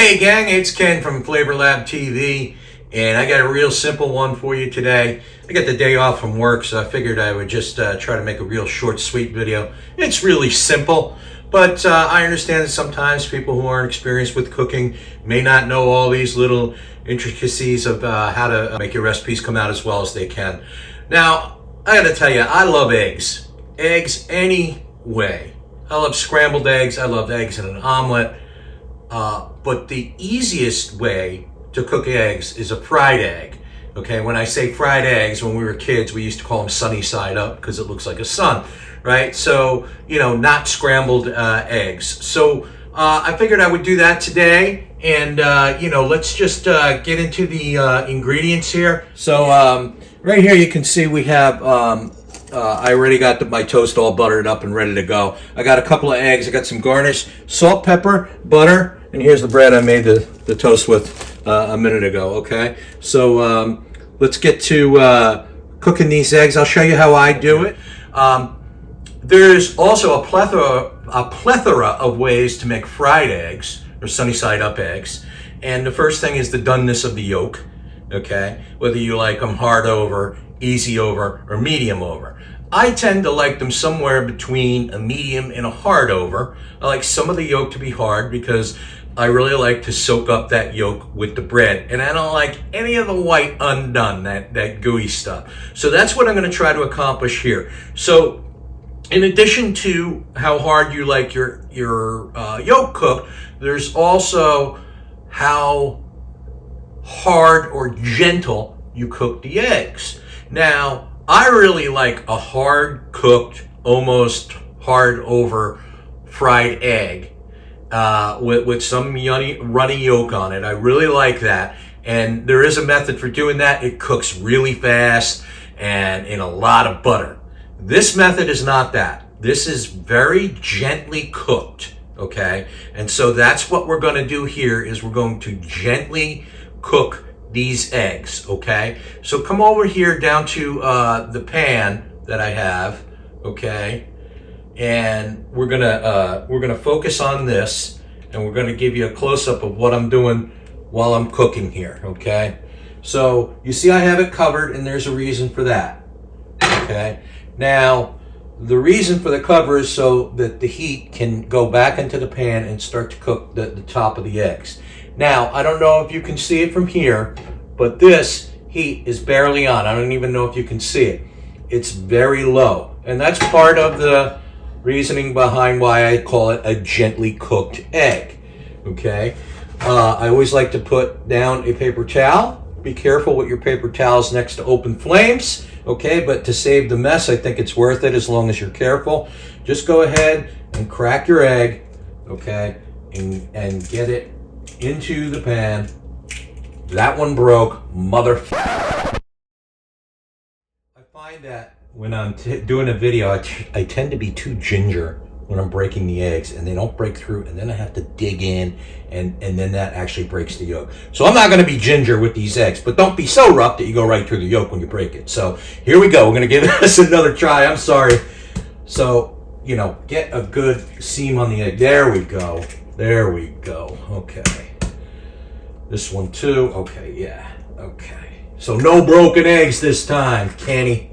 Hey gang, it's Ken from Flavor Lab TV, and I got a real simple one for you today. I got the day off from work, so I figured I would just try to make a real short, sweet video. It's really simple, but I understand that sometimes people who aren't experienced with cooking may not know all these little intricacies of how to make your recipes come out as well as they can. Now, I gotta tell you, I love eggs. Eggs any way. I love scrambled eggs, I love eggs in an omelet. But the easiest way to cook eggs is a fried egg. Okay, when I say fried eggs, when we were kids, we used to call them sunny side up because it looks like a sun, right? So, you know, not scrambled eggs. So I figured I would do that today. And, you know, let's just get into the ingredients here. So right here you can see we have, I already got my toast all buttered up and ready to go. I got a couple of eggs. I got some garnish, salt, pepper, butter, and here's the bread I made the toast with a minute ago, okay? So let's get to cooking these eggs. I'll show you how I do it. There's also a plethora of ways to make fried eggs or sunny side up eggs. And the first thing is the doneness of the yolk, okay? Whether you like them hard over, easy over, or medium over. I tend to like them somewhere between a medium and a hard over. I like some of the yolk to be hard because I really like to soak up that yolk with the bread. And I don't like any of the white undone, that gooey stuff. So that's what I'm going to try to accomplish here. So in addition to how hard you like your yolk cooked, there's also how hard or gentle you cook the eggs. Now, I really like a hard cooked, almost hard over fried egg with some runny yolk on it. I really like that. And there is a method for doing that. It cooks really fast and in a lot of butter. This method is not that. This is very gently cooked, okay? And so that's what we're going to do here is we're going to gently cook these eggs, okay? So come over here down to the pan that I have, okay? And we're gonna focus on this, and we're gonna give you a close-up of what I'm doing while I'm cooking here, okay? So you see I have it covered, and there's a reason for that, okay? Now, the reason for the cover is so that the heat can go back into the pan and start to cook the top of the eggs. Now, I don't know if you can see it from here, but this heat is barely on. I don't even know if you can see it. It's very low. And that's part of the reasoning behind why I call it a gently cooked egg. Okay? I always like to put down a paper towel. Be careful with your paper towels next to open flames. Okay? But to save the mess, I think it's worth it as long as you're careful. Just go ahead and crack your egg. Okay? And get it into the pan. That one broke, I find that when I'm doing a video, I tend to be too ginger when I'm breaking the eggs, and they don't break through, and then I have to dig in, and then that actually breaks the yolk. So I'm not going to be ginger with these eggs, but don't be so rough that you go right through the yolk when you break it. So here we go. We're going to give this another try. I'm sorry. So, you know, get a good seam on the egg. There we go. There we go. Okay. This one too. Okay, yeah. Okay. So no broken eggs this time, Kenny.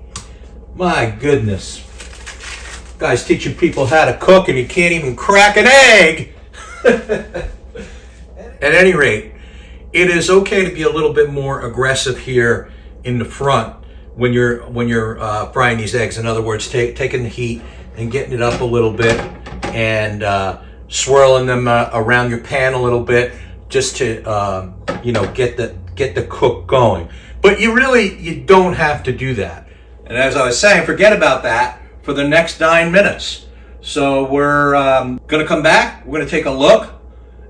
My goodness. Guys teaching people how to cook and you can't even crack an egg. At any rate, it is okay to be a little bit more aggressive here in the front when you're frying these eggs. In other words, taking the heat and getting it up a little bit and swirling them around your pan a little bit just to you know, get the cook going. But you don't have to do that. And as I was saying, forget about that for the next 9 minutes. So we're gonna come back, we're gonna take a look,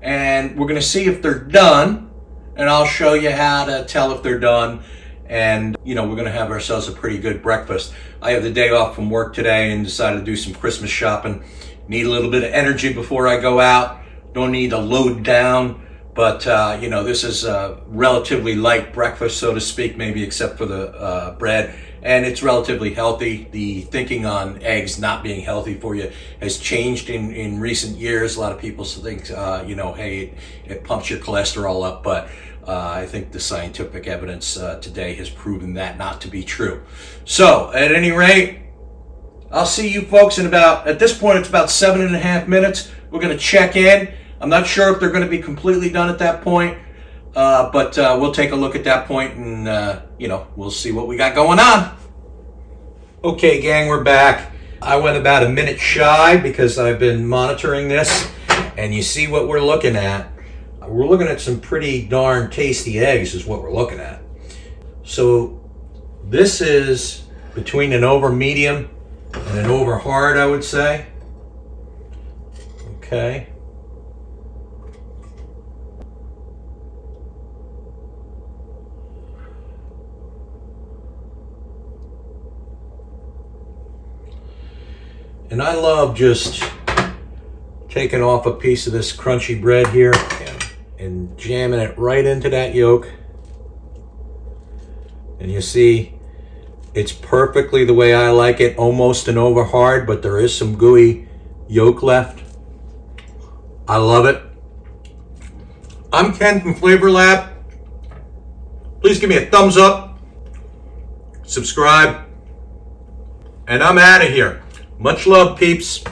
and we're gonna see if they're done, and I'll show you how to tell if they're done. And you know, we're gonna have ourselves a pretty good breakfast. I have the day off from work today and decided to do some Christmas shopping. Need a little bit of energy before I go out. Don't need to load down But, this is a relatively light breakfast, so to speak, maybe except for the bread. And it's relatively healthy. The thinking on eggs not being healthy for you has changed in recent years. A lot of people think, hey, it pumps your cholesterol up. But I think the scientific evidence today has proven that not to be true. So, at any rate, I'll see you folks at this point, it's about 7.5 minutes. We're going to check in. I'm not sure if they're going to be completely done at that point, but we'll take a look at that point and, we'll see what we got going on. Okay, gang, we're back. I went about a minute shy because I've been monitoring this, and you see what we're looking at. We're looking at some pretty darn tasty eggs is what we're looking at. So this is between an over medium and an over hard, I would say. Okay. And I love just taking off a piece of this crunchy bread here and jamming it right into that yolk. And you see, it's perfectly the way I like it, almost an over hard, but there is some gooey yolk left. I love it. I'm Ken from Flavor Lab. Please give me a thumbs up, subscribe, and I'm out of here. Much love, peeps.